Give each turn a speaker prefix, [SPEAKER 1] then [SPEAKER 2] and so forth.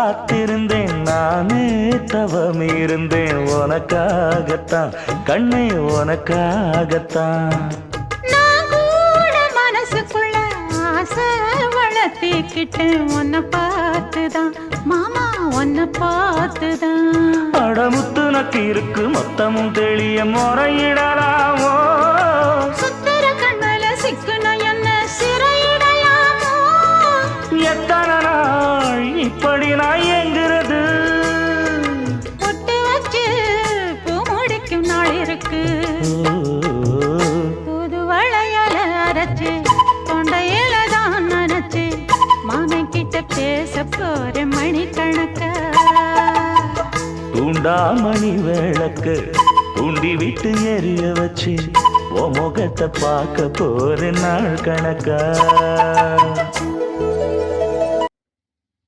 [SPEAKER 1] காத்திருந்தேன் நானே தவம் இருந்தேன் உனக்காகத்தான் கண்ணே உனக்காகத்தான்
[SPEAKER 2] நான் கூட மனசுக்குள்ள ஆசை வளர்த்திக்கிட்டேன் உன்னை பார்த்துதான் மாமா உன்னை பார்த்துதான்
[SPEAKER 1] அடமுத்து நக்கு இருக்கு மொத்தமும் தெளிய முறையிடலாமோ
[SPEAKER 2] சுத்தர கண்மல சிக்குன என்ன சிறையிடலாமோ
[SPEAKER 1] எத்தனை நாள் இப்படி நான் எங்கிறது
[SPEAKER 2] பொட்டு வச்சு பூ முடிக்கும் நாள் இருக்கு புது வளையல அரைச்சு தொண்டையில தான் நினைச்சு மாமன் கிட்ட பேச போற மணிக்கணக்க
[SPEAKER 1] தூண்டாமணி விளக்கு தூண்டி விட்டு எரிய வச்சு உன் முகத்தை பார்க்க போற நாள் கணக்கா